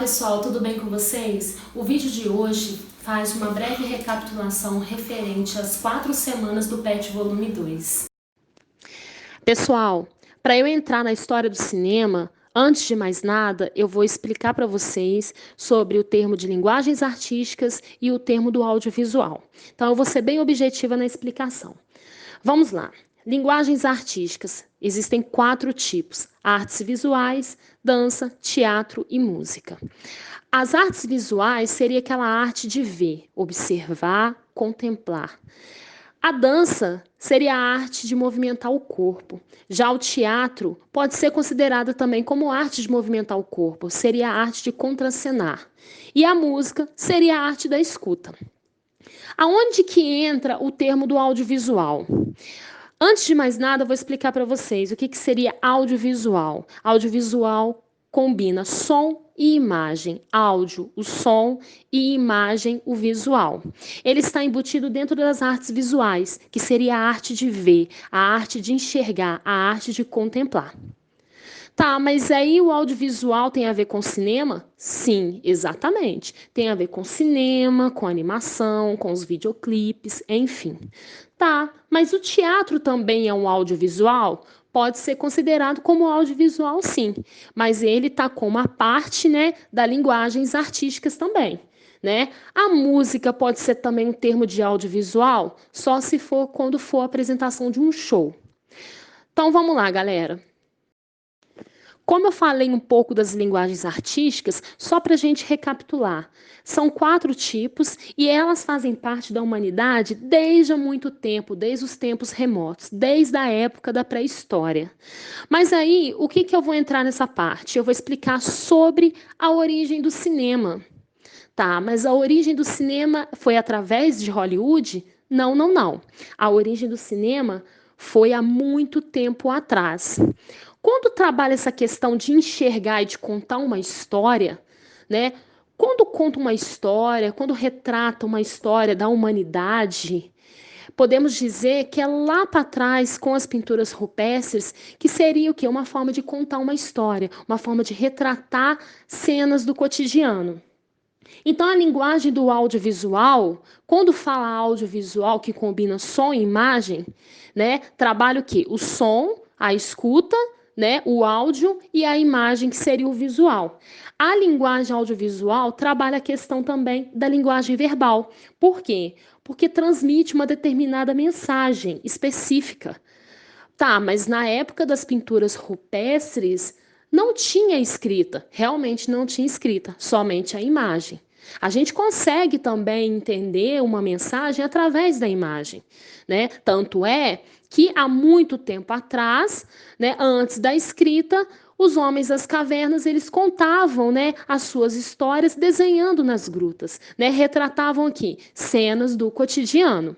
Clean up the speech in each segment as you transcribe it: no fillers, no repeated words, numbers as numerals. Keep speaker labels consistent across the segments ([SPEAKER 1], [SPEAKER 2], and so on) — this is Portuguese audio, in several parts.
[SPEAKER 1] pessoal, tudo bem com vocês? O vídeo de hoje faz uma breve recapitulação referente às 4 semanas do PET Volume 2. Pessoal, para eu entrar na história do cinema, antes de mais nada, eu vou explicar para vocês sobre o termo de linguagens artísticas e o termo do audiovisual. Então, eu vou ser bem objetiva na explicação. Vamos lá. Linguagens artísticas. Existem 4 tipos: artes visuais, dança, teatro e música. As artes visuais seria aquela arte de ver, observar, contemplar. A dança seria a arte de movimentar o corpo. Já o teatro pode ser considerado também como arte de movimentar o corpo, seria a arte de contracenar. E a música seria a arte da escuta. Aonde que entra o termo do audiovisual? Antes de mais nada, eu vou explicar para vocês o que seria audiovisual. Audiovisual combina som e imagem. Áudio, o som, e imagem, o visual. Ele está embutido dentro das artes visuais, que seria a arte de ver, a arte de enxergar, a arte de contemplar. Tá, mas aí o audiovisual tem a ver com cinema? Sim, exatamente. Tem a ver com cinema, com animação, com os videoclipes, enfim. Tá, mas o teatro também é um audiovisual? Pode ser considerado como audiovisual, sim. Mas ele tá com uma parte, né, das linguagens artísticas também. Né? A música pode ser também um termo de audiovisual, só se for quando for a apresentação de um show. Então vamos lá, galera. Como eu falei um pouco das linguagens artísticas, só para a gente recapitular, são 4 tipos e elas fazem parte da humanidade desde há muito tempo, desde os tempos remotos, desde a época da pré-história. Mas aí, o que eu vou entrar nessa parte? Eu vou explicar sobre a origem do cinema. Tá, mas a origem do cinema foi através de Hollywood? Não, não, não. A origem do cinema foi há muito tempo atrás. Quando trabalha essa questão de enxergar e de contar uma história, né? Quando conta uma história, quando retrata uma história da humanidade, podemos dizer que é lá para trás, com as pinturas rupestres, que seria o quê? Uma forma de contar uma história, uma forma de retratar cenas do cotidiano. Então, a linguagem do audiovisual, quando fala audiovisual que combina som e imagem, né, trabalha o quê? O som, a escuta, né, o áudio e a imagem, que seria o visual. A linguagem audiovisual trabalha a questão também da linguagem verbal. Por quê? Porque transmite uma determinada mensagem específica. Tá, mas na época das pinturas rupestres, não tinha escrita, realmente não tinha escrita, somente a imagem. A gente consegue também entender uma mensagem através da imagem, né? Tanto é que há muito tempo atrás, né, antes da escrita, os homens das cavernas, eles contavam, né, as suas histórias desenhando nas grutas, né? Retratavam aqui cenas do cotidiano.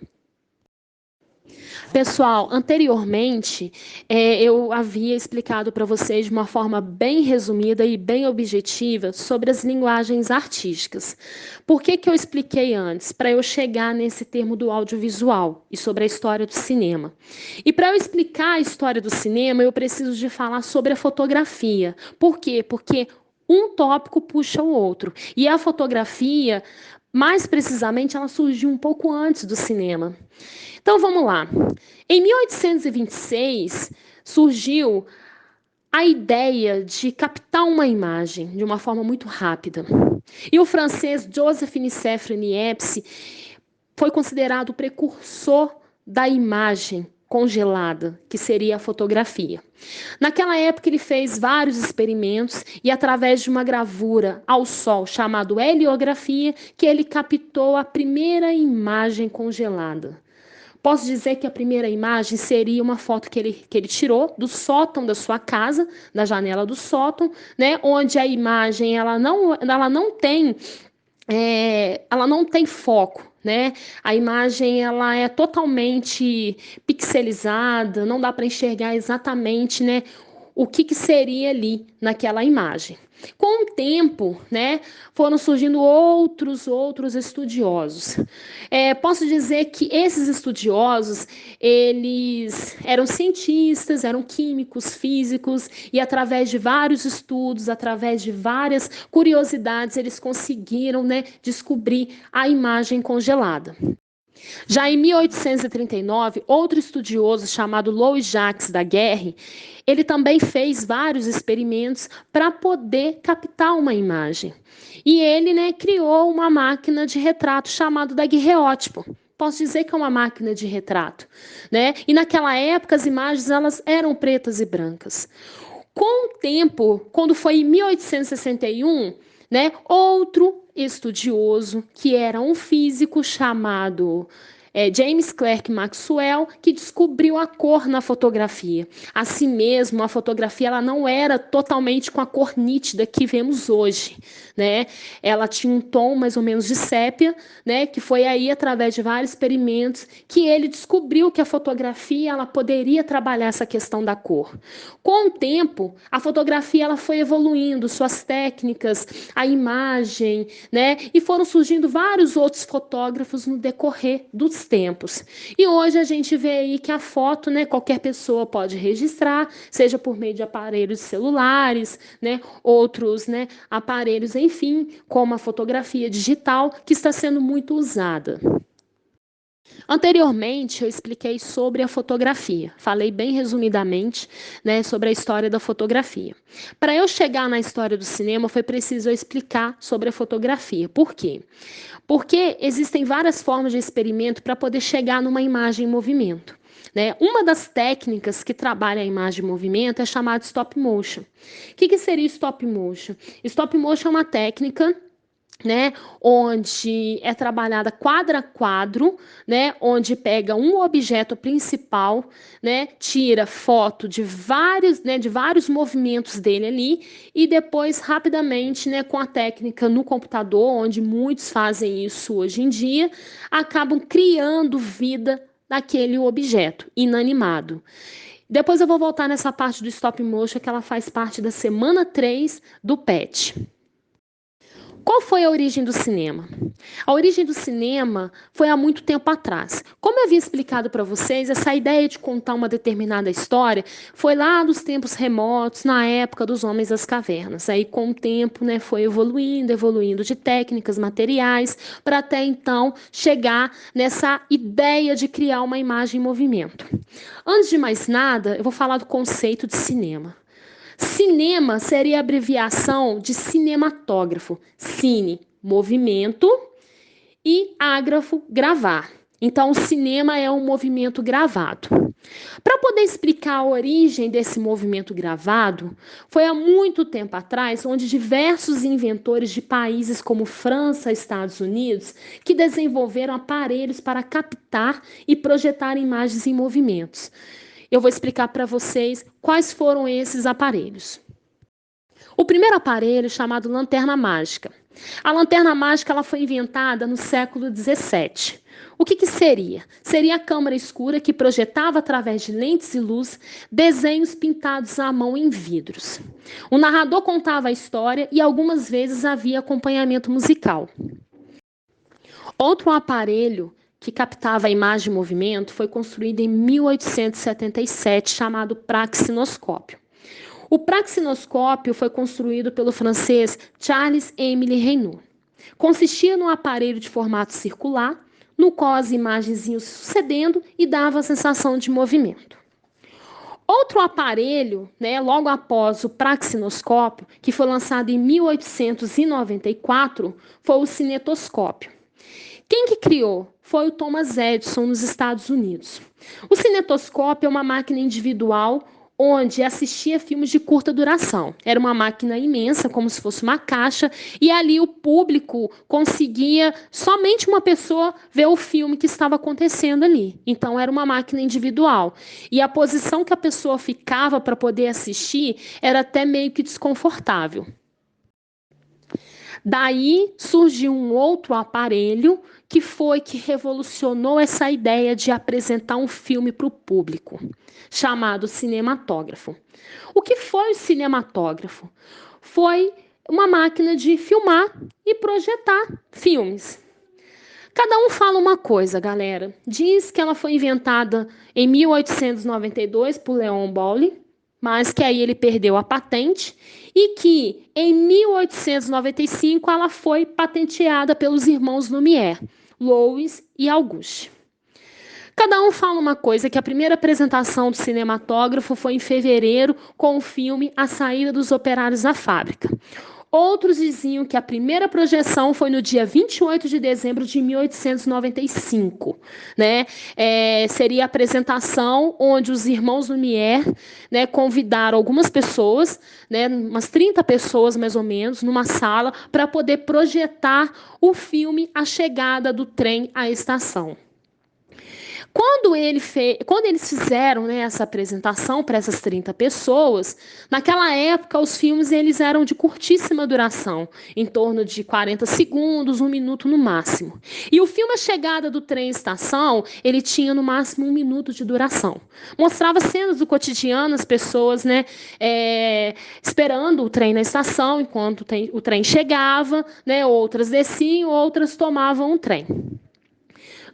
[SPEAKER 1] Pessoal, anteriormente eu havia explicado para vocês de uma forma bem resumida e bem objetiva sobre as linguagens artísticas. Por que eu expliquei antes? Para eu chegar nesse termo do audiovisual e sobre a história do cinema. E para eu explicar a história do cinema, eu preciso de falar sobre a fotografia. Por quê? Porque um tópico puxa o outro. E a fotografia, mais precisamente, ela surgiu um pouco antes do cinema. Então vamos lá. Em 1826 surgiu a ideia de captar uma imagem de uma forma muito rápida. E o francês Joseph Nicéphore Niepce foi considerado o precursor da imagem congelada, que seria a fotografia. Naquela época ele fez vários experimentos e através de uma gravura ao sol chamado heliografia que ele captou a primeira imagem congelada. Posso dizer que a primeira imagem seria uma foto que ele tirou do sótão da sua casa, da janela do sótão, né, onde a imagem ela não tem foco, né? A imagem ela é totalmente pixelizada, não dá para enxergar exatamente, né, o que seria ali naquela imagem. Com o tempo, né, foram surgindo outros estudiosos. Posso dizer que esses estudiosos, eles eram cientistas, eram químicos, físicos, e através de vários estudos, através de várias curiosidades, eles conseguiram, né, descobrir a imagem congelada. Já em 1839, outro estudioso chamado Louis Jacques Daguerre, ele também fez vários experimentos para poder captar uma imagem. E ele, né, criou uma máquina de retrato chamada daguerreótipo. Posso dizer que é uma máquina de retrato, né? E naquela época as imagens elas eram pretas e brancas. Com o tempo, quando foi em 1861, né, outro estudioso, que era um físico chamado James Clerk Maxwell, que descobriu a cor na fotografia. Assim mesmo, a fotografia ela não era totalmente com a cor nítida que vemos hoje, né? Ela tinha um tom mais ou menos de sépia, né? Que foi aí através de vários experimentos que ele descobriu que a fotografia ela poderia trabalhar essa questão da cor. Com o tempo, a fotografia ela foi evoluindo, suas técnicas, a imagem, né? E foram surgindo vários outros fotógrafos no decorrer dos tempos. E hoje a gente vê aí que a foto, né, qualquer pessoa pode registrar, seja por meio de aparelhos celulares, né, outros, né, aparelhos, enfim, como a fotografia digital, que está sendo muito usada. Anteriormente, eu expliquei sobre a fotografia. Falei bem resumidamente, né, sobre a história da fotografia. Para eu chegar na história do cinema, foi preciso eu explicar sobre a fotografia. Por quê? Porque existem várias formas de experimento para poder chegar numa imagem em movimento. Né? Uma das técnicas que trabalha a imagem em movimento é chamada stop motion. O que seria stop motion? Stop motion é uma técnica, né, onde é trabalhada quadro a quadro, né, onde pega um objeto principal, né, tira foto de vários movimentos dele ali e depois rapidamente, né, com a técnica no computador, onde muitos fazem isso hoje em dia, acabam criando vida daquele objeto inanimado. Depois eu vou voltar nessa parte do stop motion, que ela faz parte da semana 3 do PET. Qual foi a origem do cinema? A origem do cinema foi há muito tempo atrás. Como eu havia explicado para vocês, essa ideia de contar uma determinada história foi lá dos tempos remotos, na época dos homens das cavernas. Aí, com o tempo, né, foi evoluindo de técnicas, materiais, para até então chegar nessa ideia de criar uma imagem em movimento. Antes de mais nada, eu vou falar do conceito de cinema. Cinema seria a abreviação de cinematógrafo. Cine, movimento, e ágrafo, gravar. Então, o cinema é um movimento gravado. Para poder explicar a origem desse movimento gravado, foi há muito tempo atrás, onde diversos inventores de países como França e Estados Unidos, que desenvolveram aparelhos para captar e projetar imagens em movimentos. Eu vou explicar para vocês quais foram esses aparelhos. O primeiro aparelho, chamado lanterna mágica. A lanterna mágica ela foi inventada no século 17. O que seria? Seria a câmara escura que projetava através de lentes e luz desenhos pintados à mão em vidros. O narrador contava a história e algumas vezes havia acompanhamento musical. Outro aparelho que captava a imagem em movimento foi construído em 1877, chamado praxinoscópio. O praxinoscópio foi construído pelo francês Charles-Émile Reynaud. Consistia num aparelho de formato circular, no qual as imagens iam se sucedendo e dava a sensação de movimento. Outro aparelho, né, logo após o praxinoscópio, que foi lançado em 1894, foi o cinetoscópio. Quem que criou? Foi o Thomas Edison, nos Estados Unidos. O cinetoscópio é uma máquina individual onde assistia filmes de curta duração. Era uma máquina imensa, como se fosse uma caixa, e ali o público conseguia, somente uma pessoa, ver o filme que estava acontecendo ali. Então, era uma máquina individual. E a posição que a pessoa ficava para poder assistir era até meio que desconfortável. Daí surgiu um outro aparelho, que foi que revolucionou essa ideia de apresentar um filme para o público, chamado cinematógrafo. O que foi o cinematógrafo? Foi uma máquina de filmar e projetar filmes. Cada um fala uma coisa, galera. Diz que ela foi inventada em 1892 por Leon Bowley, mas que aí ele perdeu a patente, e que em 1895 ela foi patenteada pelos irmãos Lumière, Louis e Auguste. Cada um fala uma coisa, que a primeira apresentação do cinematógrafo foi em fevereiro com o filme A Saída dos Operários da Fábrica. Outros diziam que a primeira projeção foi no dia 28 de dezembro de 1895. Né? Seria a apresentação onde os irmãos Lumière, né, convidaram algumas pessoas, né, umas 30 pessoas mais ou menos, numa sala para poder projetar o filme A Chegada do Trem à Estação. Quando eles fizeram, né, essa apresentação para essas 30 pessoas, naquela época os filmes eles eram de curtíssima duração, em torno de 40 segundos, 1 minuto no máximo. E o filme A Chegada do Trem à Estação, ele tinha no máximo 1 minuto de duração. Mostrava cenas do cotidiano, as pessoas, né, esperando o trem na estação, enquanto o trem chegava, né, outras desciam, outras tomavam o trem.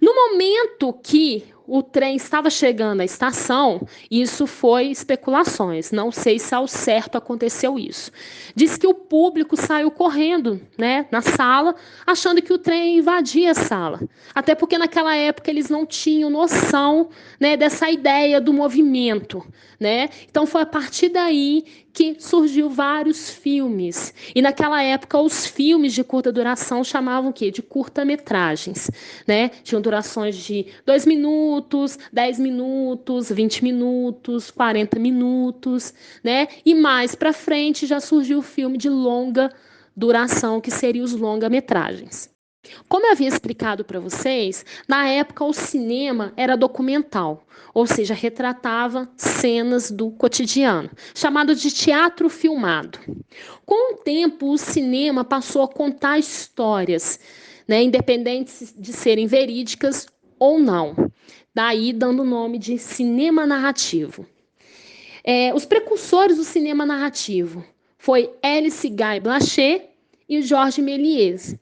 [SPEAKER 1] No momento que o trem estava chegando à estação, isso foi especulações, não sei se ao certo aconteceu isso. Diz que o público saiu correndo, né, na sala, achando que o trem invadia a sala. Até porque naquela época eles não tinham noção, né, dessa ideia do movimento. Né? Então foi a partir daí que surgiu vários filmes. E naquela época os filmes de curta duração chamavam o quê? De curta-metragens. Né? Tinham durações de 2 minutos, 10 minutos, 20 minutos, 40 minutos. Né? E mais para frente já surgiu o filme de longa duração, que seriam os longa-metragens. Como eu havia explicado para vocês, na época o cinema era documental, ou seja, retratava cenas do cotidiano, chamado de teatro filmado. Com o tempo, o cinema passou a contar histórias, né, independentes de serem verídicas ou não, daí dando o nome de cinema narrativo. Os precursores do cinema narrativo foi Alice Guy Blaché e Georges Méliès.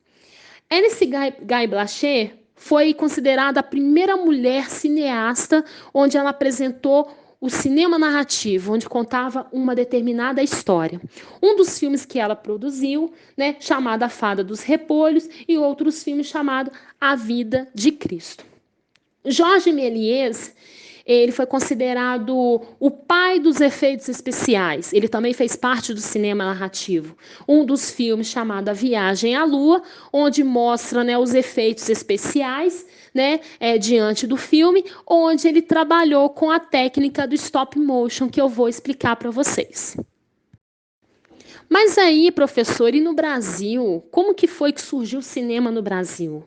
[SPEAKER 1] Alice Guy Blaché foi considerada a primeira mulher cineasta onde ela apresentou o cinema narrativo, onde contava uma determinada história. Um dos filmes que ela produziu, né, chamado A Fada dos Repolhos, e outros filmes chamado A Vida de Cristo. Georges Méliès, ele foi considerado o pai dos efeitos especiais. Ele também fez parte do cinema narrativo. Um dos filmes chamado A Viagem à Lua, onde mostra, né, os efeitos especiais, né, diante do filme, onde ele trabalhou com a técnica do stop motion, que eu vou explicar para vocês. Mas aí, professor, e no Brasil? Como que foi que surgiu o cinema no Brasil?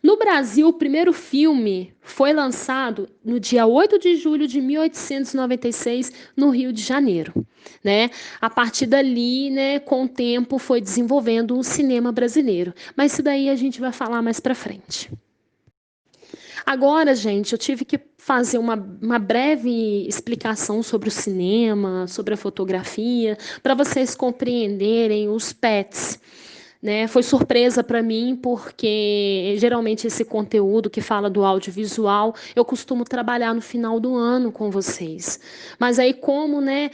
[SPEAKER 1] No Brasil, o primeiro filme foi lançado no dia 8 de julho de 1896, no Rio de Janeiro. Né? A partir dali, né, com o tempo, foi desenvolvendo o cinema brasileiro. Mas isso daí a gente vai falar mais para frente. Agora, gente, eu tive que fazer uma breve explicação sobre o cinema, sobre a fotografia, para vocês compreenderem os PETs. Né? Foi surpresa para mim, porque geralmente esse conteúdo que fala do audiovisual, eu costumo trabalhar no final do ano com vocês. Mas aí, como, né,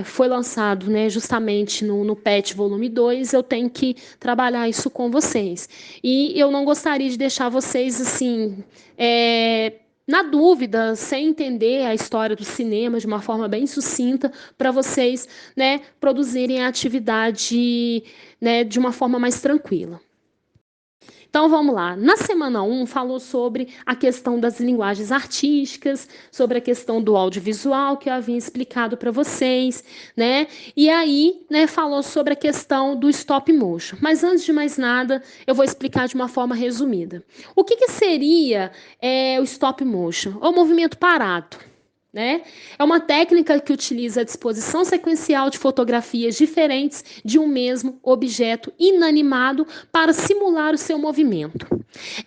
[SPEAKER 1] foi lançado, né, justamente no PET Volume 2, eu tenho que trabalhar isso com vocês. E eu não gostaria de deixar vocês assim, na dúvida, sem entender a história do cinema de uma forma bem sucinta, para vocês, né, produzirem a atividade, né, de uma forma mais tranquila. Então, vamos lá. Na semana 1, falou sobre a questão das linguagens artísticas, sobre a questão do audiovisual, que eu havia explicado para vocês, né? E aí, né, falou sobre a questão do stop motion. Mas, antes de mais nada, eu vou explicar de uma forma resumida. O que seria o stop motion? É o movimento parado. né? É uma técnica que utiliza a disposição sequencial de fotografias diferentes de um mesmo objeto inanimado para simular o seu movimento.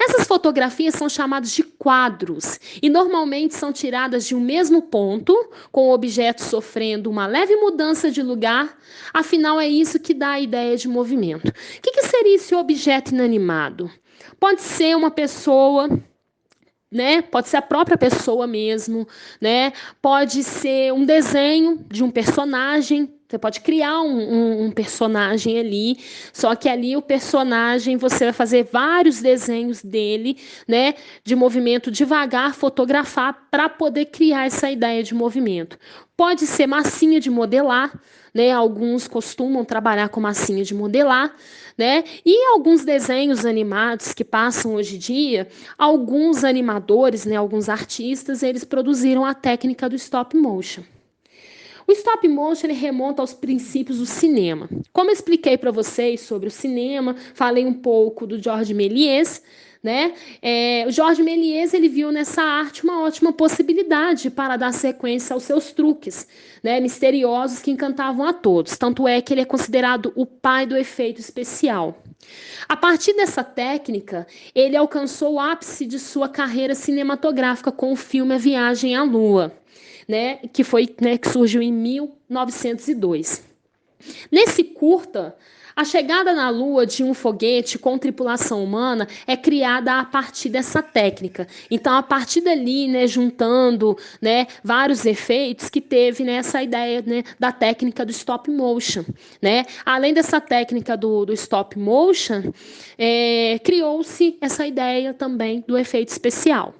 [SPEAKER 1] Essas fotografias são chamadas de quadros e normalmente são tiradas de um mesmo ponto, com o objeto sofrendo uma leve mudança de lugar. Afinal, é isso que dá a ideia de movimento. O que seria esse objeto inanimado? Pode ser uma pessoa, né? Pode ser a própria pessoa mesmo, né? Pode ser um desenho de um personagem. Você pode criar um personagem ali, só que ali o personagem você vai fazer vários desenhos dele, né? De movimento devagar, fotografar para poder criar essa ideia de movimento. Pode ser massinha de modelar, né? Alguns costumam trabalhar com massinha de modelar, né? E alguns desenhos animados que passam hoje em dia, alguns animadores, né, alguns artistas, eles produziram a técnica do stop motion. O stop motion ele remonta aos princípios do cinema. Como eu expliquei para vocês sobre o cinema, falei um pouco do Georges Méliès, né? O Georges Méliès ele viu nessa arte uma ótima possibilidade para dar sequência aos seus truques, né, misteriosos que encantavam a todos. Tanto é que ele é considerado o pai do efeito especial. A partir dessa técnica, ele alcançou o ápice de sua carreira cinematográfica com o filme A Viagem à Lua, né, que surgiu em 1902. Nesse curta, a chegada na Lua de um foguete com tripulação humana é criada a partir dessa técnica. Então, a partir dali, né, juntando, né, vários efeitos, que teve, né, essa ideia, né, da técnica do stop motion. Né? Além dessa técnica do stop motion, criou-se essa ideia também do efeito especial.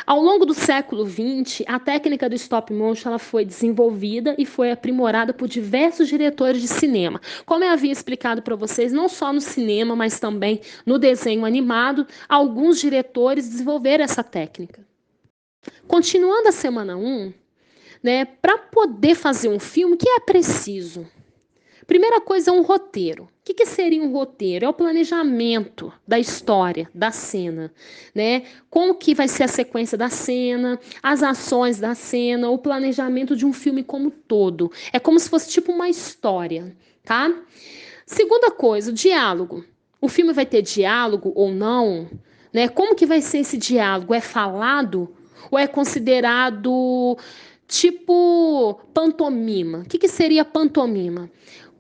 [SPEAKER 1] Ao longo do século XX, a técnica do stop motion ela foi desenvolvida e foi aprimorada por diversos diretores de cinema. Como eu havia explicado para vocês, não só no cinema, mas também no desenho animado, alguns diretores desenvolveram essa técnica. Continuando a semana 1, né, para poder fazer um filme, o que é preciso? Primeira coisa é um roteiro. O que seria um roteiro? É o planejamento da história, da cena, né? Como que vai ser a sequência da cena, as ações da cena, o planejamento de um filme como todo. É como se fosse tipo uma história, tá? Segunda coisa, o diálogo. O filme vai ter diálogo ou não? Né? Como que vai ser esse diálogo? É falado ou é considerado tipo pantomima? O que seria pantomima?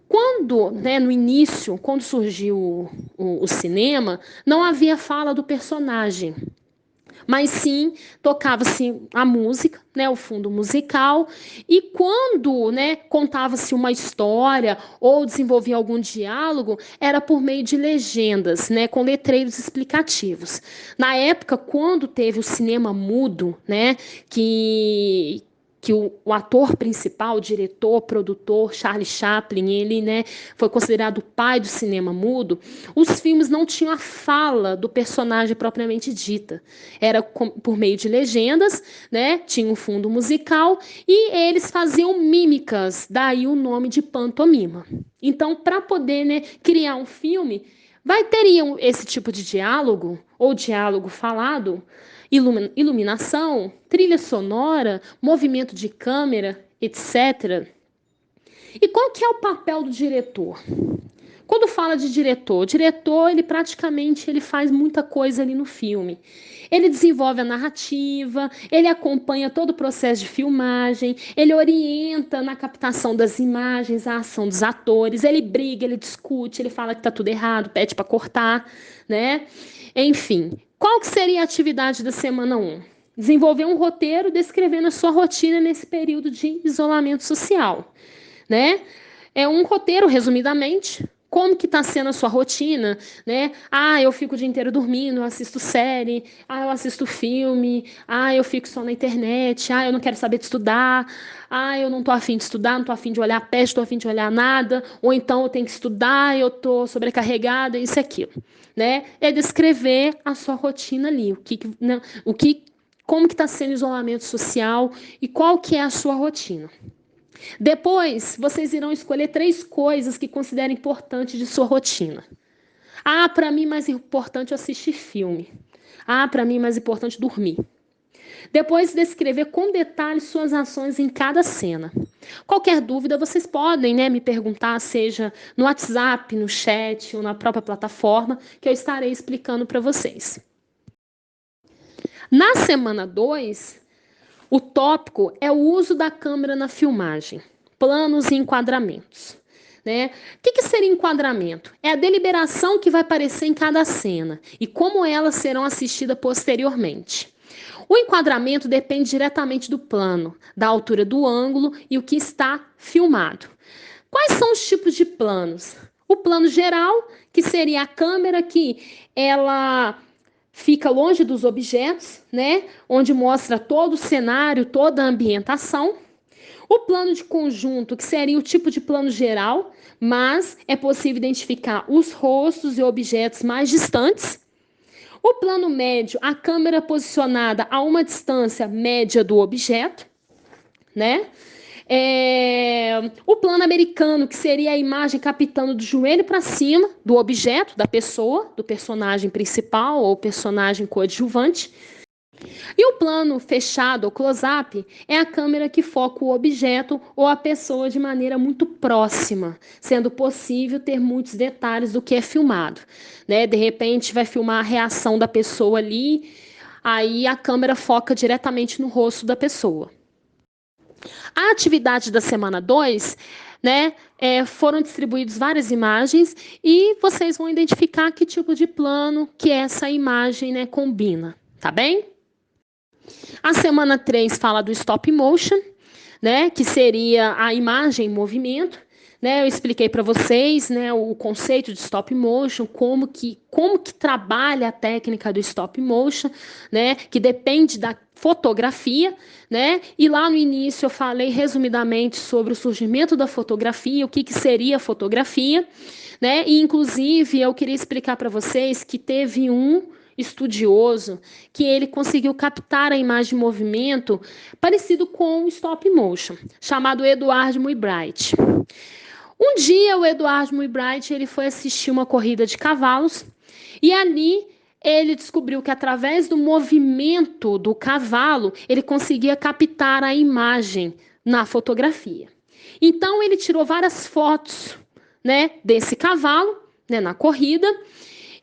[SPEAKER 1] Quando, né, no início, quando surgiu o cinema, não havia fala do personagem, mas sim tocava-se a música, né, o fundo musical, e quando, né, contava-se uma história ou desenvolvia algum diálogo, era por meio de legendas, né, com letreiros explicativos. Na época, quando teve o cinema mudo, né, que o ator principal, o diretor, produtor, Charlie Chaplin, ele, né, foi considerado o pai do cinema mudo, os filmes não tinham a fala do personagem propriamente dita. Era por meio de legendas, né, tinha um fundo musical e eles faziam mímicas, daí o nome de pantomima. Então, para poder, né, criar um filme, teriam esse tipo de diálogo, ou diálogo falado, iluminação, trilha sonora, movimento de câmera, etc. E qual que é o papel do diretor? Quando fala de diretor, o diretor ele praticamente ele faz muita coisa ali no filme. Ele desenvolve a narrativa, ele acompanha todo o processo de filmagem, ele orienta na captação das imagens, a ação dos atores, ele briga, ele discute, ele fala que está tudo errado, pede para cortar, né? Enfim, qual que seria a atividade da semana 1? Desenvolver um roteiro descrevendo a sua rotina nesse período de isolamento social, né? É um roteiro, resumidamente, como que está sendo a sua rotina, né? Eu fico o dia inteiro dormindo, eu assisto série, eu assisto filme, eu fico só na internet, eu não quero saber de estudar, eu não tô afim de estudar, não tô afim de olhar peste, tô afim de olhar nada, ou então eu tenho que estudar, eu tô sobrecarregada, isso e aquilo, né? É descrever a sua rotina ali, como que está sendo o isolamento social e qual que é a sua rotina. Depois, vocês irão escolher 3 coisas que consideram importantes de sua rotina. Para mim, mais importante é assistir filme. Para mim, mais importante dormir. Depois descrever com detalhes suas ações em cada cena. Qualquer dúvida, vocês podem, me perguntar, seja no WhatsApp, no chat ou na própria plataforma, que eu estarei explicando para vocês. Na semana 2, o tópico é o uso da câmera na filmagem, planos e enquadramentos. O que seria enquadramento? É a deliberação que vai aparecer em cada cena e como elas serão assistidas posteriormente. O enquadramento depende diretamente do plano, da altura do ângulo e o que está filmado. Quais são os tipos de planos? O plano geral, que seria a câmera que ela fica longe dos objetos, onde mostra todo o cenário, toda a ambientação. O plano de conjunto, que seria o tipo de plano geral, mas é possível identificar os rostos e objetos mais distantes. O plano médio, a câmera posicionada a uma distância média do objeto, O plano americano, que seria a imagem captando do joelho para cima do objeto, da pessoa, do personagem principal ou personagem coadjuvante. E o plano fechado, ou close-up, é a câmera que foca o objeto ou a pessoa de maneira muito próxima, sendo possível ter muitos detalhes do que é filmado. De repente, vai filmar a reação da pessoa ali, aí a câmera foca diretamente no rosto da pessoa. A atividade da semana 2, foram distribuídas várias imagens e vocês vão identificar que tipo de plano que essa imagem combina, tá bem? A semana 3 fala do stop motion, que seria a imagem em movimento. Eu expliquei para vocês o conceito de stop motion, como que trabalha a técnica do stop motion, que depende da fotografia, E lá no início eu falei resumidamente sobre o surgimento da fotografia, o que seria a fotografia, E inclusive eu queria explicar para vocês que teve um estudioso que ele conseguiu captar a imagem em movimento parecido com o stop motion, chamado Edward Muybridge. Um dia o Edward Muybridge ele foi assistir uma corrida de cavalos e ali ele descobriu que através do movimento do cavalo ele conseguia captar a imagem na fotografia. Então ele tirou várias fotos, desse cavalo, na corrida.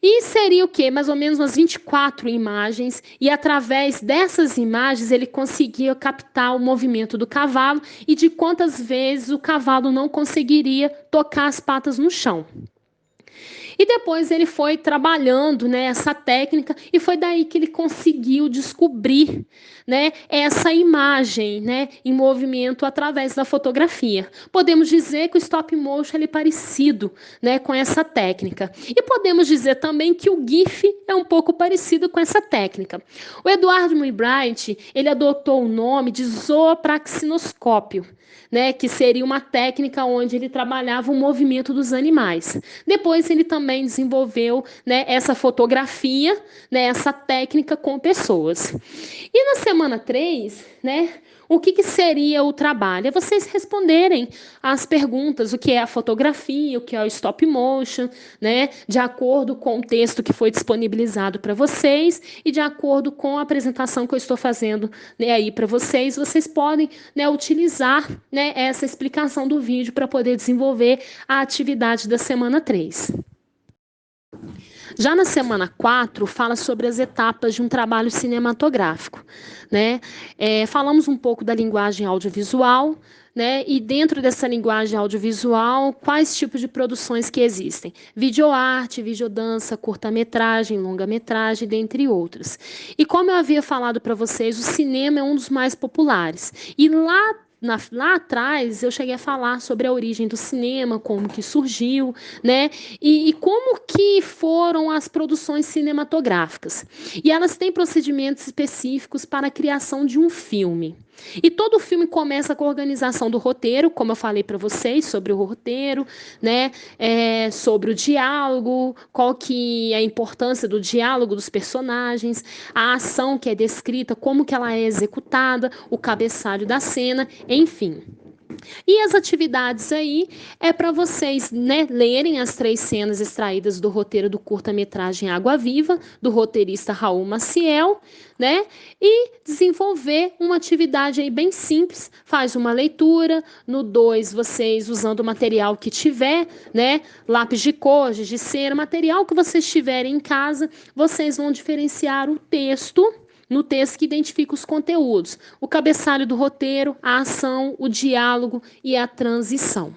[SPEAKER 1] E seria o quê? Mais ou menos umas 24 imagens, e através dessas imagens ele conseguia captar o movimento do cavalo e de quantas vezes o cavalo não conseguiria tocar as patas no chão. E depois ele foi trabalhando essa técnica e foi daí que ele conseguiu descobrir essa imagem em movimento através da fotografia. Podemos dizer que o stop motion é parecido com essa técnica. E podemos dizer também que o GIF é um pouco parecido com essa técnica. O Edward Muybridge ele adotou o nome de zoopraxinoscópio, que seria uma técnica onde ele trabalhava o movimento dos animais. Depois ele também desenvolveu essa fotografia, essa técnica com pessoas. E na semana 3, o que seria o trabalho? É vocês responderem as perguntas, o que é a fotografia, o que é o stop motion, de acordo com o texto que foi disponibilizado para vocês e de acordo com a apresentação que eu estou fazendo aí para vocês, vocês podem utilizar essa explicação do vídeo para poder desenvolver a atividade da semana 3. Já na semana 4, fala sobre as etapas de um trabalho cinematográfico. Falamos um pouco da linguagem audiovisual, e dentro dessa linguagem audiovisual, quais tipos de produções que existem? Videoarte, videodança, curta-metragem, longa-metragem, dentre outras. E como eu havia falado para vocês, o cinema é um dos mais populares. E lá atrás eu cheguei a falar sobre a origem do cinema, como que surgiu, e como que foram as produções cinematográficas. E elas têm procedimentos específicos para a criação de um filme. E todo filme começa com a organização do roteiro, como eu falei para vocês, sobre o roteiro, sobre o diálogo, qual que é a importância do diálogo dos personagens, a ação que é descrita, como que ela é executada, o cabeçalho da cena, enfim. E as atividades aí é para vocês, né, lerem as 3 cenas extraídas do roteiro do curta-metragem Água Viva, do roteirista Raul Maciel, né, e desenvolver uma atividade aí bem simples. Faz uma leitura, no 2 vocês usando o material que tiver, né, lápis de cor, giz de cera, material que vocês tiverem em casa, vocês vão diferenciar o texto, no texto que identifica os conteúdos, o cabeçalho do roteiro, a ação, o diálogo e a transição.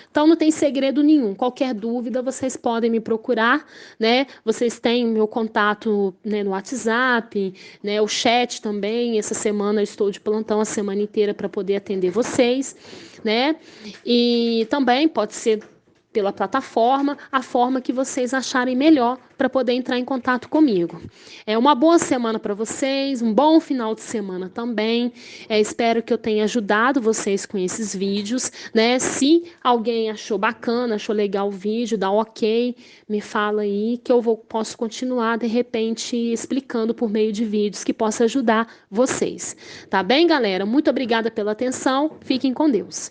[SPEAKER 1] Então não tem segredo nenhum. Qualquer dúvida vocês podem me procurar, né? Vocês têm meu contato, né, no WhatsApp, né, o chat também. Essa semana eu estou de plantão a semana inteira para poder atender vocês, né? E também pode ser pela plataforma, a forma que vocês acharem melhor para poder entrar em contato comigo. É uma boa semana para vocês, um bom final de semana também. Espero que eu tenha ajudado vocês com esses vídeos, né? Se alguém achou bacana, achou legal o vídeo, dá um ok, me fala aí que eu posso continuar, de repente, explicando por meio de vídeos que possa ajudar vocês. Tá bem, galera? Muito obrigada pela atenção. Fiquem com Deus.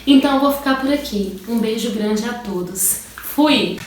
[SPEAKER 1] Então eu vou ficar por aqui. Um beijo grande a todos. Fui!